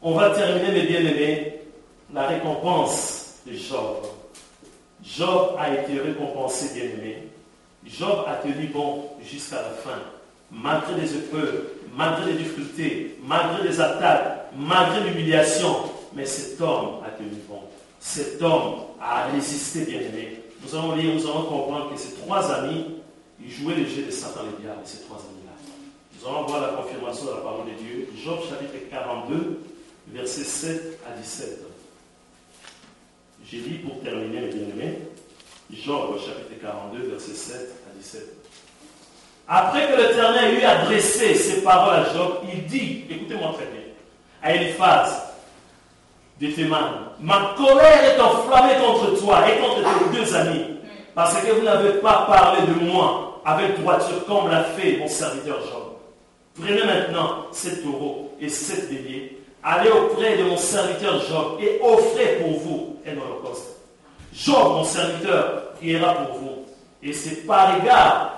On va terminer, mes bien-aimés, la récompense de Job. Job a été récompensé, bien-aimé. Job a tenu bon jusqu'à la fin. Malgré les épreuves, malgré les difficultés, malgré les attaques, malgré l'humiliation. Mais cet homme a tenu bon. Cet homme a résisté, bien-aimé. Nous allons lire, nous allons comprendre que ces trois amis, ils jouaient le jeu de Satan le diable, ces trois amis-là. Nous allons voir la confirmation de la parole de Dieu. Job chapitre 42, versets 7 à 17. J'ai dit pour terminer, mes bien-aimés, Job chapitre 42, versets 7 à 17. Après que l'Éternel eut adressé ses paroles à Job, il dit, écoutez-moi très bien, à Eliphaz de Théman, ma colère est enflammée contre toi et contre tes deux amis, parce que vous n'avez pas parlé de moi avec droiture comme l'a fait mon serviteur Job. Prenez maintenant 7 taureaux et 7 béliers, allez auprès de mon serviteur Job et offrez pour vous un holocauste. Job, mon serviteur, priera pour vous, et c'est par égard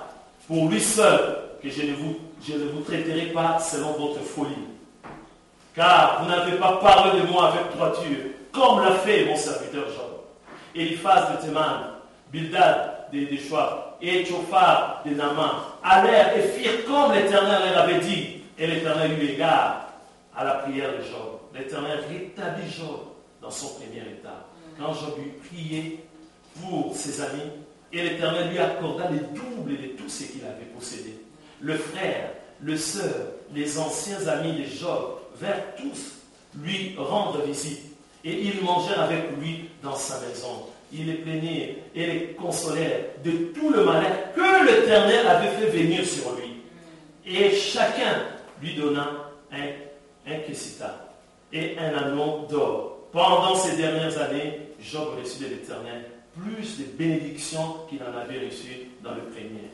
pour lui seul que je ne vous traiterai pas selon votre folie. Car vous n'avez pas parlé de moi avec droiture, comme l'a fait mon serviteur Job. Eliphaz de Théman, Bildad de Shoab et Tchophar de Naaman allèrent et firent comme l'Éternel leur avait dit. Et l'Éternel eut égard à la prière de Job. L'Éternel rétablit Job dans son premier état. Quand Job eut prié pour ses amis, et l'Éternel lui accorda le double de tout ce qu'il avait possédé. Le frère, le sœur, les anciens amis de Job vinrent tous lui rendre visite. Et ils mangèrent avec lui dans sa maison. Ils les plaignaient et les consolèrent de tout le malheur que l'Éternel avait fait venir sur lui. Et chacun lui donna un kessita et un anneau d'or. Pendant ces dernières années, Job reçut de l'Éternel plus de bénédictions qu'il en avait reçues dans le premier.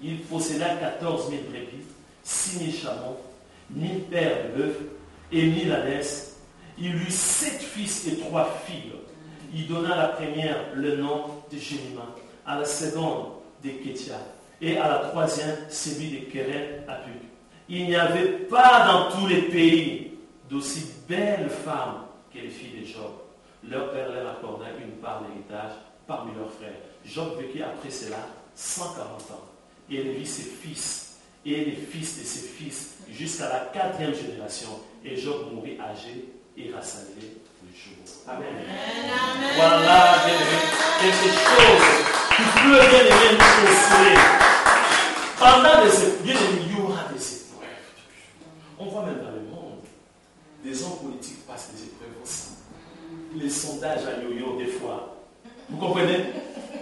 Il posséda 14 000 brebis, 6 000 chameaux, 1000 paires de bœufs et 1000 ânesses. Il eut 7 fils et 3 filles. Il donna à la première le nom de Jénima, à la seconde de Kétia, et à la troisième celui de Kéret Apuk. Il n'y avait pas dans tous les pays d'aussi belles femmes que les filles de Job. Leur père leur accorda une part d'héritage parmi leurs frères. Job vécut après cela 140 ans. Et il vit ses fils et les fils de ses fils jusqu'à la 4e génération. Et Job mourut âgé et rassemblé le jour. Amen. Amen. Voilà, quelque chose qui peut bien aimer nous consoler. Pendant des épreuves, bien aimé, il y aura des épreuves. On voit même dans le monde, des hommes politiques passent des épreuves aussi. Les sondages à yo-yo, des fois. Vous comprenez?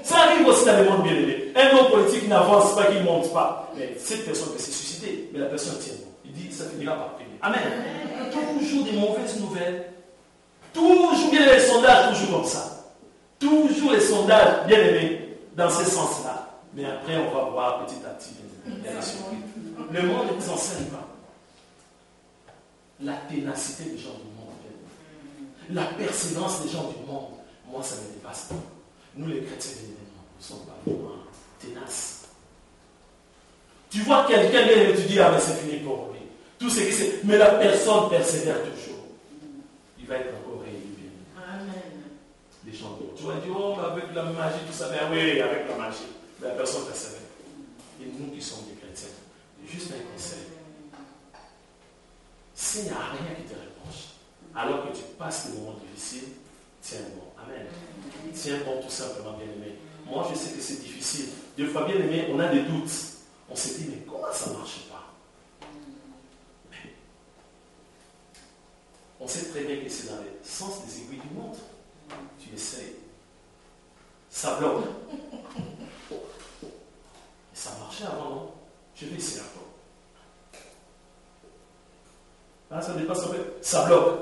Ça arrive aussi dans le monde bien aimé. Un homme politique n'avance pas, qu'il ne monte pas. Mais cette personne peut se susciter, mais la personne tient bon. Il dit, ça finira par prier. Amen. Toujours des mauvaises nouvelles. Toujours bien les sondages, toujours comme ça. Toujours les sondages, bien aimés, dans ce sens-là. Mais après, on va voir petit à petit. Le monde ne nous enseigne pas la ténacité des gens du monde. La persévérance des gens du monde. Moi, ça me dépasse pas. Nous, les chrétiens, nous ne sommes pas vraiment ténaces. Tu vois quelqu'un vient et tu dis, ah, mais c'est fini pour lui. Tout ce qui c'est. Mais la personne persévère toujours. Il va être encore réélu. Amen. Les gens d'autres. Tu vas dire, oh, avec la magie, tout ça. Ben oui, avec la magie. Mais la personne persévère. Et nous qui sommes des chrétiens, juste un conseil. S'il n'y a rien qui te reproche, alors que tu passes des moments difficiles, tiens bon. Amen. Tiens bon, tout simplement, bien aimé. Moi, je sais que c'est difficile. Des fois, bien aimé, on a des doutes. On se dit, mais comment ça ne marche pas? Mais on sait très bien que c'est dans le sens des aiguilles du montre. Tu essayes. Ça bloque. Ça marchait avant, non? Je vais essayer encore. Là, ça dépasse un peu. Ça bloque.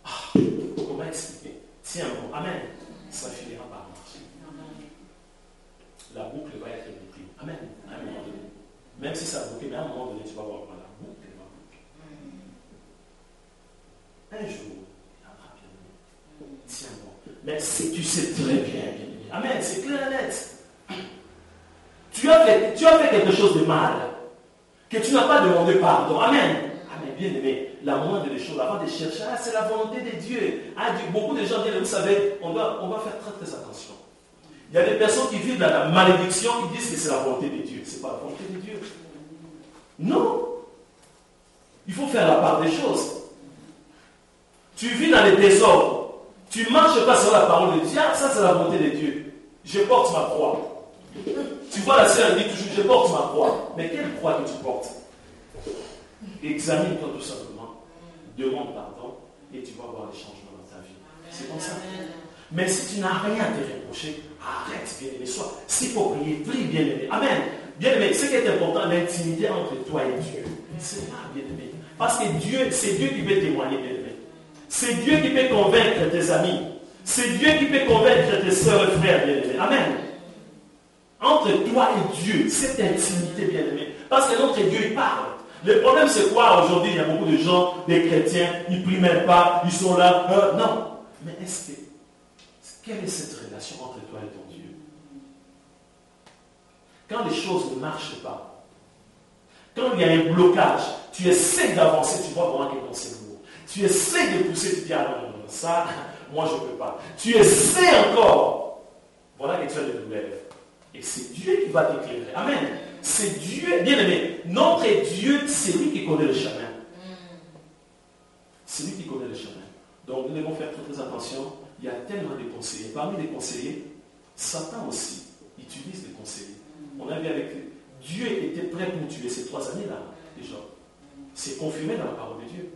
Ah, comment expliquer? Tiens bon, amen. Ça finira par marcher. La boucle va être bouclée. Amen. À un moment donné. Même si ça a bloqué, mais à un moment donné, tu vas voir la boucle va boucler. Un jour, il y aura bien. Tiens bon. Mais si tu sais très bien, amen, c'est clair et net. Tu as fait quelque chose de mal, que tu n'as pas demandé pardon. Amen. Amen. bien aimé, la moindre des choses, avant de chercher, c'est la volonté de Dieu. Beaucoup de gens disent, vous savez, on va faire très très attention. Il y a des personnes qui vivent dans la malédiction, qui disent que c'est la volonté de Dieu. Ce n'est pas la volonté de Dieu. Non. Il faut faire la part des choses. Tu vis dans les désordres. Tu ne marches pas sur la parole de Dieu. Ah, ça c'est la volonté de Dieu. Je porte ma croix. Tu vois la sœur, elle dit toujours, je porte ma croix. Mais quelle croix que tu portes? Examine-toi tout simplement. Demande pardon. Et tu vas voir les changements dans ta vie. C'est comme ça. Mais si tu n'as rien à te reprocher, arrête, bien-aimé. S'il faut prier, prie, bien-aimé. Amen. Bien-aimé, ce qui est important, l'intimité entre toi et Dieu. C'est là, bien-aimé. Parce que Dieu, c'est Dieu qui peut témoigner, bien-aimé. C'est Dieu qui peut convaincre tes amis. C'est Dieu qui peut convaincre tes soeurs et frères, bien-aimés. Amen. Entre toi et Dieu, cette intimité, bien-aimé. Parce que notre Dieu, il parle. Le problème, c'est quoi aujourd'hui? Il y a beaucoup de gens, des chrétiens, ils ne prient même pas, ils sont là. Non. Mais quelle est cette relation entre toi et ton Dieu? Quand les choses ne marchent pas, quand il y a un blocage, tu essaies d'avancer, tu vois vraiment que c'est lourd. Tu essaies de pousser, tu dis, ah non, ça, moi je ne peux pas. Tu essaies encore. Voilà que tu as des douleurs. Et c'est Dieu qui va t'éclairer. Amen. C'est Dieu, bien aimé. Notre Dieu, c'est lui qui connaît le chemin. C'est lui qui connaît le chemin. Donc nous devons faire très attention. Il y a tellement de conseillers. Parmi les conseillers, Satan aussi utilise des conseillers. On a vu avec Dieu était prêt pour tuer ces 3 années-là, déjà. C'est confirmé dans la parole de Dieu.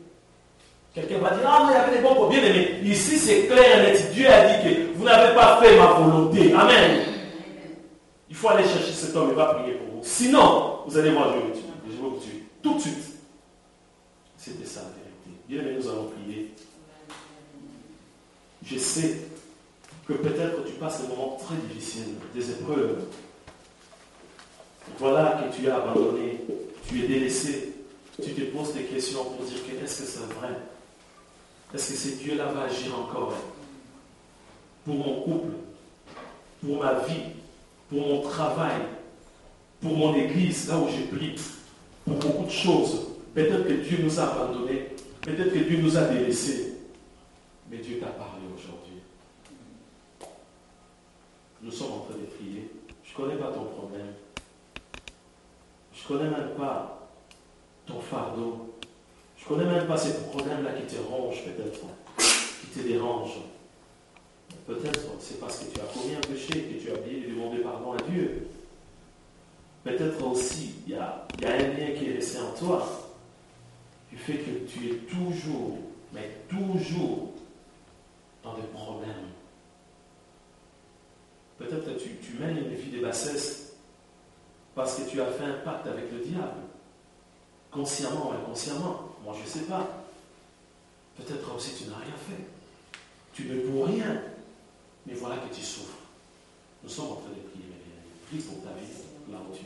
Quelqu'un va dire, ah, mais il y avait des bons pour bien aimé. Ici, c'est clair et net. Dieu a dit que vous n'avez pas fait ma volonté. Amen. Il faut aller chercher cet homme et va prier pour vous. Sinon, vous allez voir Dieu le tuer. Je vais vous tuer. Tout de suite. C'était ça la vérité. Bien aimé, nous allons prier. Je sais que peut-être tu passes des moments très difficiles, des épreuves. Voilà que tu es abandonné, tu es délaissé. Tu te poses des questions pour dire que est-ce que c'est vrai? Est-ce que ce Dieu-là va agir encore? Pour mon couple, pour ma vie, pour mon travail, pour mon église, là où je prie, pour beaucoup de choses. Peut-être que Dieu nous a abandonnés, peut-être que Dieu nous a délaissés. Mais Dieu t'a parlé aujourd'hui. Nous sommes en train de prier. Je ne connais pas ton problème. Je ne connais même pas ton fardeau. Je ne connais même pas ces problèmes-là qui te rongent peut-être, qui te dérangent. Peut-être c'est parce que tu as commis un péché, que tu as oublié de demander pardon à Dieu. Peut-être aussi, il y a un lien qui est resté en toi, du fait que tu es toujours, mais toujours, dans des problèmes. Peut-être que tu mènes une vie de bassesse parce que tu as fait un pacte avec le diable. Consciemment ou inconsciemment. Moi, je ne sais pas. Peut-être aussi tu n'as rien fait. Tu ne peux rien. Mais voilà que tu souffres. Nous sommes en train de prier, mes bien. Prie pour ta vie, là où tu es.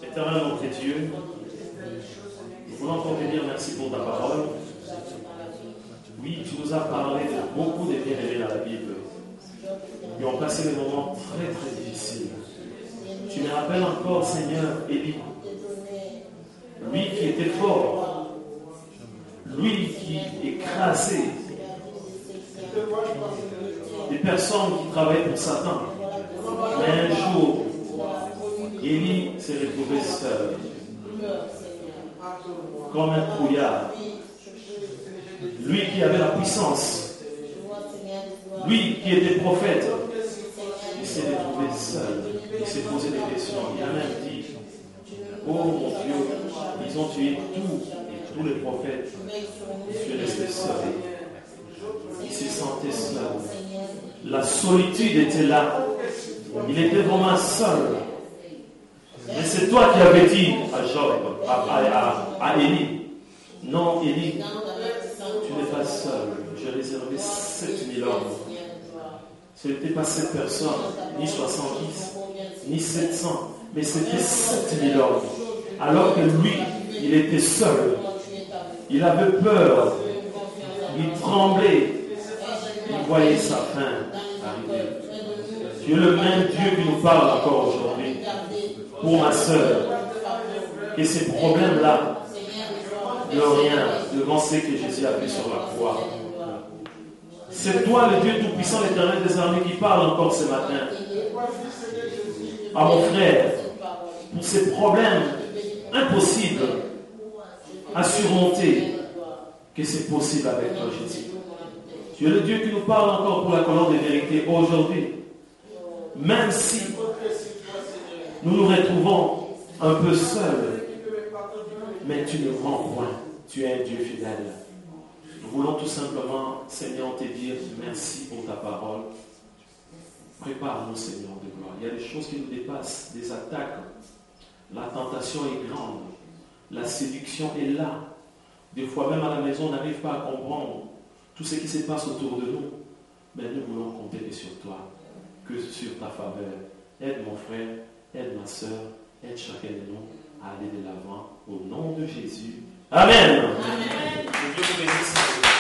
Éternel notre Dieu, nous voulons encore te dire merci pour ta parole. Oui, tu nous as parlé de beaucoup de bien-aimés dans la Bible. Ils ont passé des moments très très difficiles. Tu me rappelles encore, Seigneur, Élie. Lui qui était fort. Lui qui écrasait des personnes qui travaillaient pour Satan. Mais un jour, Élie s'est retrouvé seul, comme un trouillard. Lui qui avait la puissance, lui qui était prophète, il s'est retrouvé seul. Il s'est posé des questions. Il a même dit, oh mon Dieu, ils ont tué tous les prophètes. Je suis resté seul. Il se sentait seul. La solitude était là. Il était vraiment seul. Mais c'est toi qui avais dit à Job, à Élie, non Élie, tu n'es pas seul. J'ai réservé 7000 hommes. Ce n'était pas 7 personnes, ni 70, ni 700, mais c'était 7000 hommes. Alors que lui, il était seul. Il avait peur. Il tremblait. Il voyait sa fin arriver. Tu es le même Dieu qui nous parle encore aujourd'hui. Pour ma sœur. Et ces problèmes-là, de rien, devant ce que Jésus a fait sur la croix. C'est toi, le Dieu Tout-Puissant, l'Éternel des armées, qui parle encore ce matin. À mon frère, pour ces problèmes impossibles à surmonter, que c'est possible avec toi, Jésus. Tu es le Dieu qui nous parle encore pour la colonne de vérité aujourd'hui. Même si nous nous retrouvons un peu seuls, mais tu ne rends point. Tu es un Dieu fidèle. Nous voulons tout simplement, Seigneur, te dire merci pour ta parole. Prépare-nous, Seigneur de gloire. Il y a des choses qui nous dépassent, des attaques. La tentation est grande. La séduction est là. Des fois, même à la maison, on n'arrive pas à comprendre tout ce qui se passe autour de nous. Mais nous voulons compter sur toi, que sur ta faveur. Aide mon frère, aide ma soeur, aide chacun de nous à aller de l'avant. Au nom de Jésus. Amen. Amen. Que Dieu vous bénisse.